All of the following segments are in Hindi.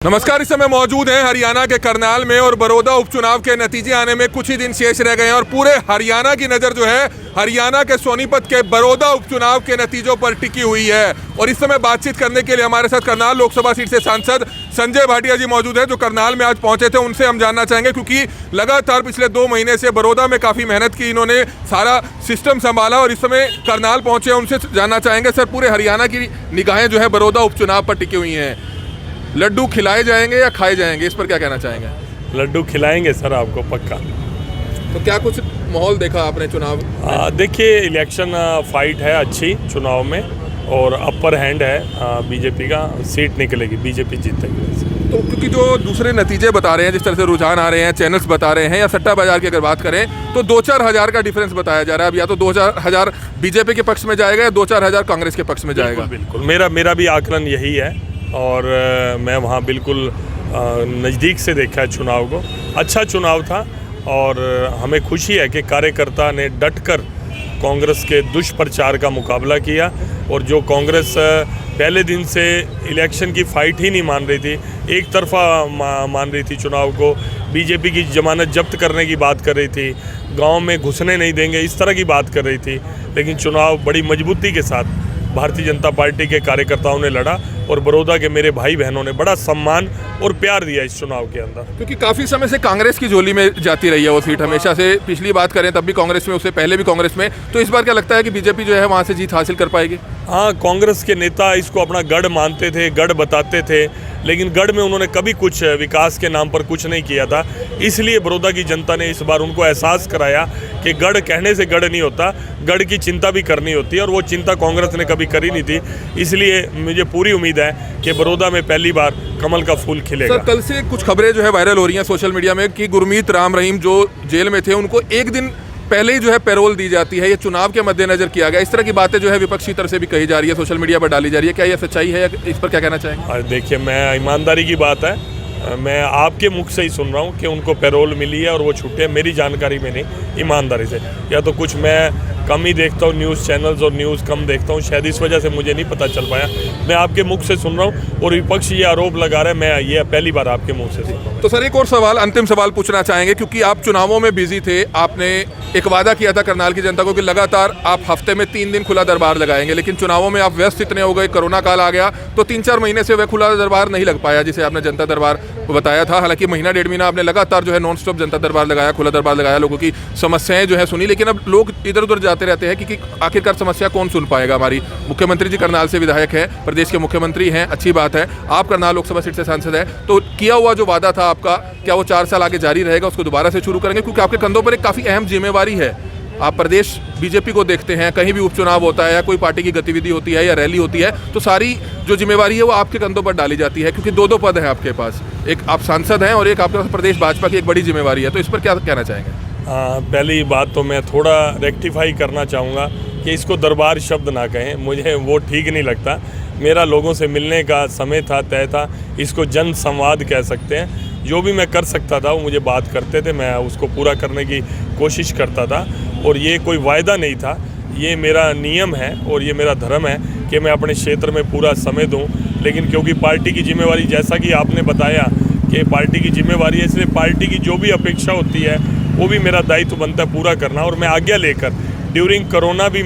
नमस्कार। इस समय मौजूद हैं हरियाणा के करनाल में और बड़ौदा उपचुनाव के नतीजे आने में कुछ ही दिन शेष रह गए हैं और पूरे हरियाणा की नज़र जो है हरियाणा के सोनीपत के बड़ौदा उपचुनाव के नतीजों पर टिकी हुई है। और इस समय बातचीत करने के लिए हमारे साथ करनाल लोकसभा सीट से सांसद संजय भाटिया जी मौजूद हैं, जो करनाल में आज पहुंचे थे। उनसे हम जानना चाहेंगे, क्योंकि लगातार पिछले 2 महीने से बड़ौदा में काफ़ी मेहनत की, इन्होंने सारा सिस्टम संभाला और इस समय करनाल पहुंचे। उनसे जानना चाहेंगे, सर पूरे हरियाणा की निगाहें जो है बड़ौदा उपचुनाव पर टिकी हुई हैं, लड्डू खिलाए जाएंगे या खाए जाएंगे, इस पर क्या कहना चाहेंगे? लड्डू खिलाएंगे सर आपको पक्का। तो क्या कुछ माहौल देखा आपने चुनाव? देखिए इलेक्शन फाइट है अच्छी चुनाव में और अपर हैंड है बीजेपी का, सीट निकलेगी, बीजेपी जीतेगी। तो क्योंकि जो दूसरे नतीजे बता रहे हैं, जिस तरह से रुझान आ रहे हैं, चैनल्स बता रहे हैं, या सट्टा बाजार की अगर बात करें तो 2-4 हज़ार का डिफरेंस बताया जा रहा है। अब या तो 2-4 हज़ार बीजेपी के पक्ष में जाएगा या 2-4 हज़ार कांग्रेस के पक्ष में जाएगा। बिल्कुल मेरा भी आकलन यही है और मैं वहाँ बिल्कुल नज़दीक से देखा है चुनाव को। अच्छा चुनाव था और हमें खुशी है कि कार्यकर्ता ने डटकर कांग्रेस के दुष्प्रचार का मुकाबला किया और जो कांग्रेस पहले दिन से इलेक्शन की फ़ाइट ही नहीं मान रही थी, एक तरफा मान रही थी चुनाव को, बीजेपी की जमानत जब्त करने की बात कर रही थी, गांव में घुसने नहीं देंगे इस तरह की बात कर रही थी, लेकिन चुनाव बड़ी मजबूती के साथ भारतीय जनता पार्टी के कार्यकर्ताओं ने लड़ा और बड़ौदा के मेरे भाई बहनों ने बड़ा सम्मान और प्यार दिया इस चुनाव के अंदर। क्योंकि काफ़ी समय से कांग्रेस की झोली में जाती रही है वो सीट, हमेशा से। पिछली बात करें तब भी कांग्रेस में, उससे पहले भी कांग्रेस में। तो इस बार क्या लगता है कि बीजेपी जो है वहाँ से जीत हासिल कर पाएगी? हाँ, कांग्रेस के नेता इसको अपना गढ़ मानते थे, गढ़ बताते थे, लेकिन गढ़ में उन्होंने कभी कुछ विकास के नाम पर कुछ नहीं किया था। इसलिए बड़ौदा की जनता ने इस बार उनको एहसास कराया कि गढ़ कहने से गढ़ नहीं होता, गढ़ की चिंता भी करनी होती है और वो चिंता कांग्रेस ने कभी करी नहीं थी। इसलिए मुझे पूरी उम्मीद है कि बड़ौदा में पहली बार कमल का फूल खिलेगा। सर कल से कुछ खबरें जो है वायरल हो रही हैं सोशल मीडिया में कि गुरमीत राम रहीम जो जेल में थे उनको एक दिन पहले ही जो है पैरोल दी जाती है, ये चुनाव के मद्देनजर किया गया। इस तरह की बातें जो है विपक्षी तरफ से भी कही जा रही है, सोशल मीडिया पर डाली जा रही है। क्या ये सच्चाई है, इस पर क्या कहना चाहेंगे? देखिए, मैं ईमानदारी की बात है, मैं आपके मुख से ही सुन रहा हूँ कि उनको पैरोल मिली है और वो छूटे, मेरी जानकारी में नहीं, ईमानदारी से। या तो कुछ मैं कम ही देखता हूँ न्यूज़ चैनल्स और न्यूज़ कम देखता हूँ, शायद इस वजह से मुझे नहीं पता चल पाया। मैं आपके मुख से सुन रहा हूँ और विपक्ष ये आरोप लगा रहा है, मैं ये पहली बार आपके मुख से सुन रहा हूँ। तो सर एक और सवाल, अंतिम सवाल पूछना चाहेंगे, क्योंकि आप चुनावों में बिजी थे। आपने एक वादा किया था करनाल की जनता को कि लगातार आप हफ्ते में 3 दिन खुला दरबार लगाएंगे, लेकिन चुनावों में आप व्यस्त इतने हो गए, कोरोना काल आ गया, तो 3-4 महीने से वह खुला दरबार नहीं लग पाया जिसे आपने जनता दरबार बताया था। हालांकि महीना 1.5 महीना आपने लगातार जो है नॉन स्टॉप जनता दरबार लगाया, खुला दरबार लगाया, लोगों की समस्याएं जो है सुनी, लेकिन अब लोग इधर उधर जाते रहते हैं कि आखिरकार समस्या कौन सुन पाएगा हमारी। मुख्यमंत्री जी करनाल से विधायक है, प्रदेश के मुख्यमंत्री हैं, अच्छी बात है, आप करनाल लोकसभा सीट से सांसद है, तो किया हुआ जो वादा था आपका, क्या वो 4 साल आगे जारी रहेगा, उसको दोबारा से शुरू करेंगे? क्योंकि आपके कंधों पर एक काफ़ी अहम जिम्मेवारी है। आप प्रदेश बीजेपी को देखते हैं, कहीं भी उपचुनाव होता है या कोई पार्टी की गतिविधि होती है या रैली होती है, तो सारी जो जिम्मेवारी है वो आपके कंधों पर डाली जाती है, क्योंकि 2 पद हैं आपके पास, एक आप सांसद हैं और एक आपके पास प्रदेश भाजपा की एक बड़ी जिम्मेवारी है। तो इस पर क्या कहना चाहेंगे? पहली बात तो मैं थोड़ा रेक्टिफाई करना चाहूँगा कि इसको दरबार शब्द ना कहें, मुझे वो ठीक नहीं लगता। मेरा लोगों से मिलने का समय था, तय था, इसको जन संवाद कह सकते हैं। जो भी मैं कर सकता था वो मुझे बात करते थे, मैं उसको पूरा करने की कोशिश करता था और ये कोई वायदा नहीं था, ये मेरा नियम है और ये मेरा धर्म है कि मैं अपने क्षेत्र में पूरा समय दूं। लेकिन क्योंकि पार्टी की जिम्मेवारी, जैसा कि आपने बताया कि पार्टी की जिम्मेवारी है, इसलिए पार्टी की जो भी अपेक्षा होती है वो भी मेरा दायित्व बनता है पूरा करना। और मैं आज्ञा लेकर ड्यूरिंग कोरोना भी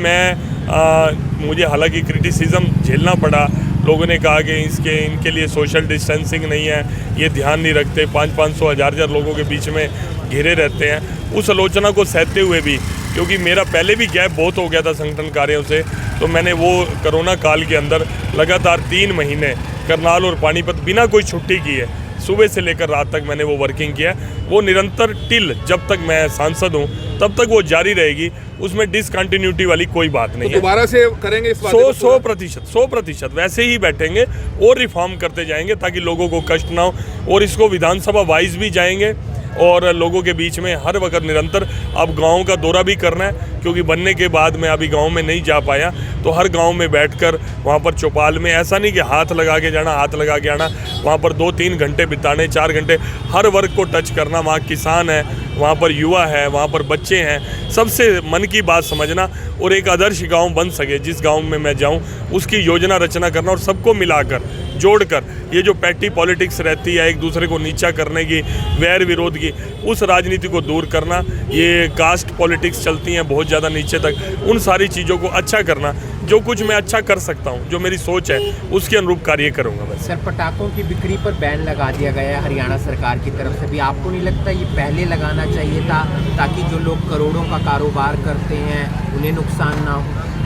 मुझे हालांकि क्रिटिसिज्म झेलना पड़ा, लोगों ने कहा कि इनके लिए सोशल डिस्टेंसिंग नहीं है, ये ध्यान नहीं रखते, 500-500 हज़ार लोगों के बीच में घिरे रहते हैं। उस आलोचना को सहते हुए भी, क्योंकि मेरा पहले भी गैप बहुत हो गया था संगठन कार्यों से, तो मैंने वो कोरोना काल के अंदर लगातार 3 महीने करनाल और पानीपत बिना कोई छुट्टी की है, सुबह से लेकर रात तक मैंने वो वर्किंग किया। वो निरंतर टिल जब तक मैं सांसद हूँ तब तक वो जारी रहेगी, उसमें डिसकंटिन्यूटी वाली कोई बात नहीं है। दोबारा से करेंगे इस बात? 100% वैसे ही बैठेंगे और रिफॉर्म करते जाएंगे ताकि लोगों को कष्ट ना हो, और इसको विधानसभा वाइज भी जाएंगे और लोगों के बीच में हर वक्त निरंतर। अब गाँव का दौरा भी करना है, क्योंकि बनने के बाद मैं अभी गाँव में नहीं जा पाया, तो हर गाँव में बैठकर वहाँ पर चौपाल में, ऐसा नहीं कि हाथ लगा के जाना, हाथ लगा के आना, वहाँ पर 2-3 घंटे बिताने, 4 घंटे हर वर्ग को टच करना। वहाँ किसान है, वहाँ पर युवा है, वहाँ पर बच्चे हैं, सबसे मन की बात समझना और एक आदर्श गांव बन सके, जिस गांव में मैं जाऊं उसकी योजना रचना करना और सबको मिलाकर जोड़कर, ये जो पैटी पॉलिटिक्स रहती है एक दूसरे को नीचा करने की, वैर विरोध की, उस राजनीति को दूर करना, ये कास्ट पॉलिटिक्स चलती हैं बहुत ज़्यादा नीचे तक, उन सारी चीज़ों को अच्छा करना, जो कुछ मैं अच्छा कर सकता हूँ, जो मेरी सोच है उसके अनुरूप कार्य करूँगा बस। सर, पटाखों की बिक्री पर बैन लगा दिया गया है हरियाणा सरकार की तरफ से भी, आपको नहीं लगता ये पहले लगाना चाहिए था ताकि जो लोग करोड़ों का कारोबार करते हैं उन्हें नुकसान ना हो?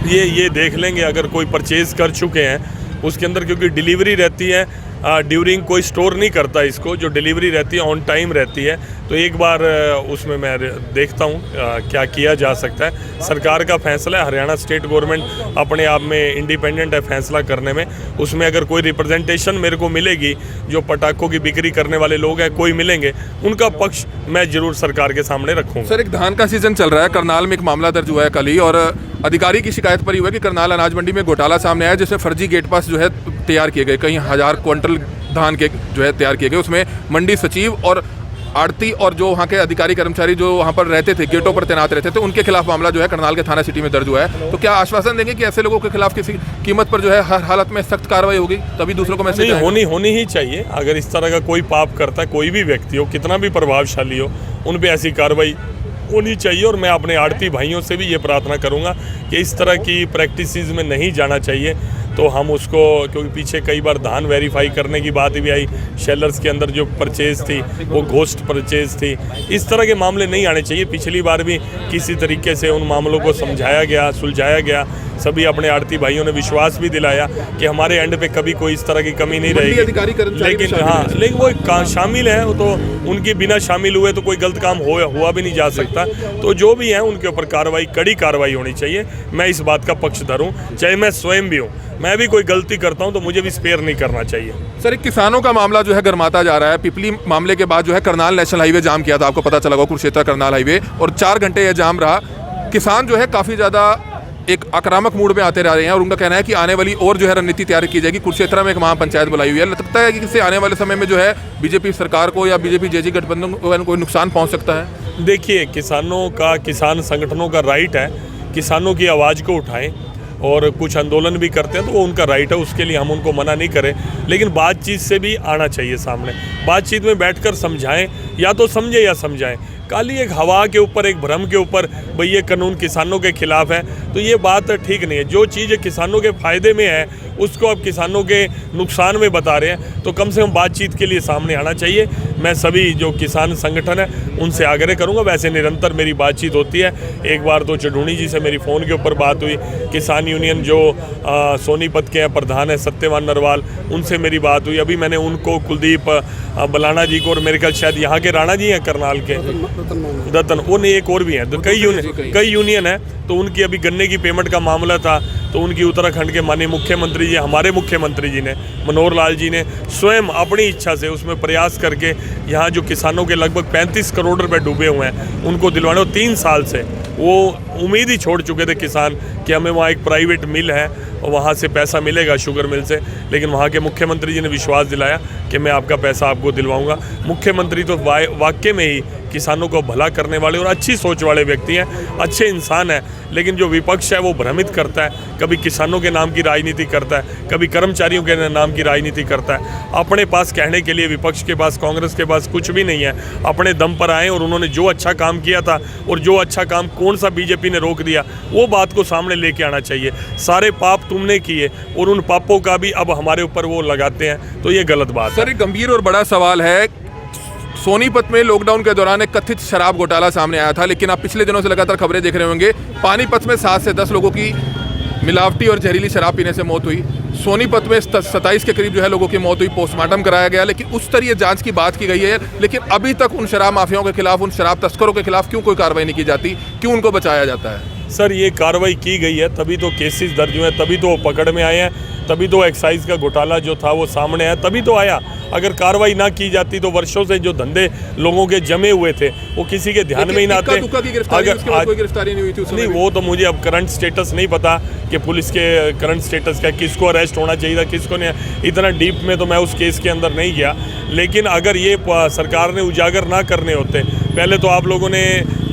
ये देख लेंगे, अगर कोई परचेज कर चुके हैं उसके अंदर, क्योंकि डिलीवरी रहती है ड्यूरिंग, कोई स्टोर नहीं करता इसको, जो डिलीवरी रहती है ऑन टाइम रहती है, तो एक बार उसमें मैं देखता हूँ क्या किया जा सकता है। सरकार का फैसला है, हरियाणा स्टेट गवर्नमेंट अपने आप में इंडिपेंडेंट है फैसला करने में, उसमें अगर कोई रिप्रेजेंटेशन मेरे को मिलेगी, जो पटाखों की बिक्री करने वाले लोग हैं कोई मिलेंगे, उनका पक्ष मैं जरूर सरकार के सामने रखूँगा। सर, एक धान का सीजन चल रहा है, करनाल में एक मामला दर्ज हुआ है कल ही, और अधिकारी की शिकायत पर ही हुआ कि करनाल अनाज मंडी में घोटाला सामने आया, जिसमें फर्जी गेट पास जो है तैयार किए गए, कई 1000 क्विंटल धान के जो है तैयार किए गए, उसमें मंडी सचिव और आड़ती और जो वहाँ के अधिकारी कर्मचारी जो वहाँ पर रहते थे, गेटों पर तैनात रहते थे, उनके खिलाफ मामला जो है करनाल के थाना सिटी में दर्ज हुआ है। तो क्या आश्वासन देंगे कि ऐसे लोगों के खिलाफ किसी कीमत पर जो है हर हालत में सख्त कार्रवाई होगी, तभी दूसरों को मैसेज होनी ही चाहिए। अगर इस तरह का कोई पाप करता है, कोई भी व्यक्ति हो, कितना भी प्रभावशाली हो, उन पर ऐसी कार्रवाई होनी चाहिए। और मैं अपने आड़ती भाइयों से भी ये प्रार्थना करूंगा कि इस तरह की प्रैक्टिसेस में नहीं जाना चाहिए। तो हम उसको, क्योंकि पीछे कई बार धान वेरीफाई करने की बात भी आई, शेलर्स के अंदर जो परचेज थी वो घोस्ट परचेज थी, इस तरह के मामले नहीं आने चाहिए। पिछली बार भी किसी तरीके से उन मामलों को समझाया गया, सुलझाया गया, सभी अपने आड़ती भाइयों ने विश्वास भी दिलाया कि हमारे एंड पे कभी कोई इस तरह की कमी नहीं रहेगी। लेकिन वो शामिल है, तो उनके बिना शामिल हुए तो कोई गलत काम हुआ भी नहीं जा सकता। तो जो भी है उनके ऊपर कार्रवाई, कड़ी कार्रवाई होनी चाहिए। मैं इस बात का पक्षधर हूँ, चाहे मैं स्वयं भी हूँ, मैं भी कोई गलती करता हूं तो मुझे भी स्पेयर नहीं करना चाहिए। सर, एक किसानों का मामला जो है गर्माता जा रहा है। पिपली मामले के बाद जो है करनाल नेशनल हाईवे जाम किया था, आपको पता चला होगा, कुरुक्षेत्र करनाल हाईवे, और 4 घंटे यह जाम रहा। किसान जो है काफ़ी ज़्यादा एक आक्रामक मूड में आते रह रहे हैं और उनका कहना है कि आने वाली और जो है रणनीति तैयार की जाएगी। कुरुक्षेत्र में एक महापंचायत बुलाई हुई है, लगता है कि इससे आने वाले समय में जो है बीजेपी सरकार को या बीजेपी जेजी गठबंधन को कोई नुकसान पहुँच सकता है। देखिए, किसानों का, किसान संगठनों का राइट है, किसानों की आवाज़ को उठाएं और कुछ आंदोलन भी करते हैं तो वो उनका राइट है, उसके लिए हम उनको मना नहीं करें। लेकिन बातचीत से भी आना चाहिए सामने, बातचीत में बैठकर समझाएं, या तो समझे या समझाएं। काली एक हवा के ऊपर, एक भ्रम के ऊपर भाई ये कानून किसानों के खिलाफ है, तो ये बात ठीक नहीं है। जो चीज़ किसानों के फ़ायदे में है उसको अब किसानों के नुकसान में बता रहे हैं, तो कम से कम बातचीत के लिए सामने आना चाहिए। मैं सभी जो किसान संगठन है उनसे आग्रह करूंगा, वैसे निरंतर मेरी बातचीत होती है। एक बार तो चढ़ूनी जी से मेरी फ़ोन के ऊपर बात हुई, किसान यूनियन जो सोनीपत के हैं प्रधान है सत्यवान नरवाल, उनसे मेरी बात हुई। अभी मैंने उनको, कुलदीप बलाना जी को, और मेरे ख्याल शायद यहाँ के राणा जी हैं करनाल के, रतन, वो नहीं एक और भी हैं, तो कई यूनियन है, तो उनकी अभी गन्ने की पेमेंट का मामला था, तो उनकी उत्तराखंड के माननीय मुख्यमंत्री जी, हमारे मुख्यमंत्री जी ने, मनोहर लाल जी ने स्वयं अपनी इच्छा से उसमें प्रयास करके यहाँ जो किसानों के लगभग 35 करोड़ रुपए डूबे हुए हैं उनको दिलवाने, और 3 साल से वो उम्मीद ही छोड़ चुके थे किसान कि हमें वहाँ एक प्राइवेट मिल है और वहाँ से पैसा मिलेगा शुगर मिल से, लेकिन वहाँ के मुख्यमंत्री जी ने विश्वास दिलाया कि मैं आपका पैसा आपको दिलवाऊंगा। मुख्यमंत्री तो वाकई में ही किसानों को भला करने वाले और अच्छी सोच वाले व्यक्ति हैं, अच्छे इंसान हैं, लेकिन जो विपक्ष है वो भ्रमित करता है, कभी किसानों के नाम की राजनीति करता है, कभी कर्मचारियों के नाम की राजनीति करता है। अपने पास कहने के लिए विपक्ष के पास, कांग्रेस के पास कुछ भी नहीं है। अपने दम पर आए और उन्होंने जो अच्छा काम किया था और जो अच्छा काम कौन सा बीजेपी ने रोक दिया, वो बात को सामने लेके आना चाहिए। सारे पाप तुमने किए और उन पापों का भी अब हमारे ऊपर वो लगाते हैं, तो ये गलत बात है। सर, एक गंभीर और बड़ा सवाल है, सोनीपत में लॉकडाउन के दौरान एक कथित शराब घोटाला सामने आया था, लेकिन आप पिछले दिनों से लगातार खबरें देख रहे होंगे, पानीपत में 7 से 10 लोगों की मिलावटी और जहरीली शराब पीने से मौत हुई। सोनीपत में 27 के करीब जो है लोगों की मौत हुई, पोस्टमार्टम कराया गया, लेकिन उच्च स्तरीय जांच की बात की गई है, लेकिन अभी तक उन शराब माफियाओं के खिलाफ, उन शराब तस्करों के खिलाफ क्यों कोई कार्रवाई नहीं की जाती, क्यों उनको बचाया जाता है? सर ये कार्रवाई की गई है, तभी तो केसेस दर्ज हुए हैं, तभी तो वो पकड़ में आए हैं, तभी तो एक्साइज का घोटाला जो था वो सामने है, तभी तो आया। अगर कार्रवाई ना की जाती तो वर्षों से जो धंधे लोगों के जमे हुए थे वो किसी के ध्यान में ही ना आते। अगर कोई गिरफ्तारी नहीं हुई थी उस समय नहीं, वो तो मुझे अब करंट स्टेटस नहीं पता कि पुलिस के करंट स्टेटस का, किसको अरेस्ट होना चाहिए था, किसको नहीं। इतना डीप में तो मैं उस केस के अंदर नहीं गया, लेकिन अगर ये सरकार ने उजागर ना करने होते, पहले तो आप लोगों ने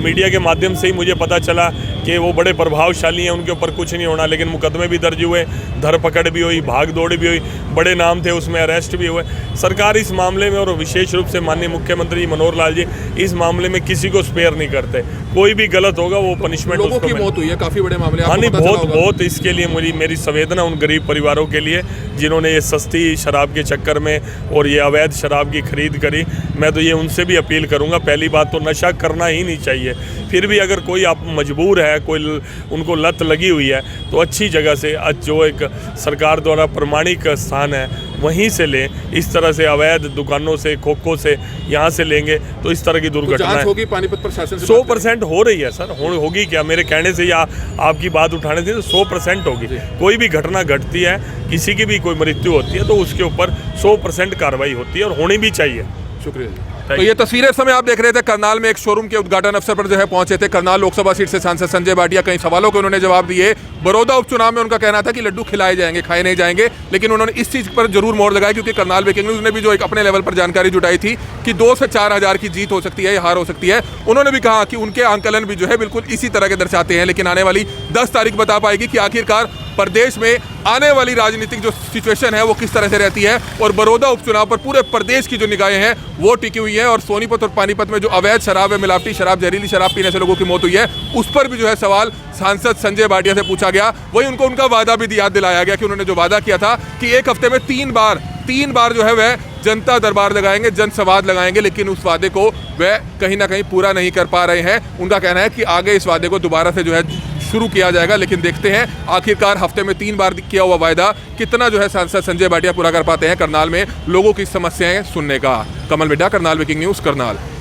मीडिया के माध्यम से ही मुझे पता चला कि वो बड़े प्रभावशाली हैं, उनके ऊपर कुछ नहीं होना, लेकिन मुकदमे भी दर्ज हुए, धरपकड़ भी हुई, भाग दौड़ भी हुई, बड़े नाम थे उसमें, अरेस्ट भी हुए। सरकार इस मामले में, और विशेष रूप से माननीय मुख्यमंत्री मनोहर लाल जी इस मामले में किसी को स्पेयर नहीं करते। कोई भी गलत होगा वो पनिशमेंट लोगों की मौत हुई है, काफी बड़े मामले। हाँ नहीं, बहुत इसके लिए मेरी संवेदना उन गरीब परिवारों के लिए जिन्होंने ये सस्ती शराब के चक्कर में और ये अवैध शराब की खरीद करी। मैं तो ये उनसे भी अपील करूंगा, पहली बात तो नशा करना ही नहीं चाहिए, फिर भी अगर कोई आप मजबूर है, कोई उनको लत लगी हुई है, तो अच्छी जगह से जो एक सरकार द्वारा प्रमाणिक स्थान है वहीं से लें। इस तरह से अवैध दुकानों से, खोखों से यहाँ से लेंगे तो इस तरह की दुर्घटना होगी। पानीपत प्रशासन से 100% हो रही है सर, होगी क्या, मेरे कहने से या आपकी बात उठाने से तो 100% होगी। कोई भी घटना घटती है, किसी की भी कोई मृत्यु होती है तो उसके ऊपर 100% कार्रवाई होती है और होनी भी चाहिए। शुक्रिया। तो ये तस्वीरें इस समय आप देख रहे थे, करनाल में एक शोरूम के उद्घाटन अवसर पर जो है पहुंचे थे करनाल लोकसभा सीट से सांसद संजय भाटिया। कई सवालों के उन्होंने जवाब दिए। बड़ौदा उपचुनाव में उनका कहना था कि लड्डू खिलाए जाएंगे, खाए नहीं जाएंगे, लेकिन उन्होंने इस चीज पर जरूर मोहर लगाई, क्योंकि करनाल ब्रेकिंग न्यूज ने भी जो एक अपने लेवल पर जानकारी जुटाई थी कि 2 से 4 हज़ार की जीत हो सकती है या हार हो सकती है। उन्होंने भी कहा कि उनके आंकलन भी जो है बिल्कुल इसी तरह के दर्शाते हैं, लेकिन आने वाली 10 तारीख बता पाएगी कि आखिरकार प्रदेश में आने वाली राजनीतिक जो सिचुएशन है वो किस तरह से रहती है। और बड़ौदा उपचुनाव पर पूरे प्रदेश की जो निगाहें हैं वो टिकी हुई हैं, और सोनीपत और पानीपत में जो अवैध शराब है, मिलावटी शराब, जहरीली शराब पीने से लोगों की मौत हुई है, उस पर भी जो है सवाल सांसद संजय भाटिया से पूछा गया। वहीं उनको उनका वादा भी याद दिलाया गया कि उन्होंने जो वादा किया था कि एक हफ्ते में 3 बार जो है वह जनता दरबार लगाएंगे, जनसंवाद लगाएंगे, लेकिन उस वादे को वह कहीं ना कहीं पूरा नहीं कर पा रहे हैं। उनका कहना है कि आगे इस वादे को दोबारा से जो है शुरू किया जाएगा, लेकिन देखते हैं आखिरकार हफ्ते में 3 बार किया हुआ वायदा कितना जो है सांसद संजय भाटिया पूरा कर पाते हैं करनाल में लोगों की समस्याएं सुनने का। कमल मिड्डा, करनाल ब्रेकिंग न्यूज़, करनाल।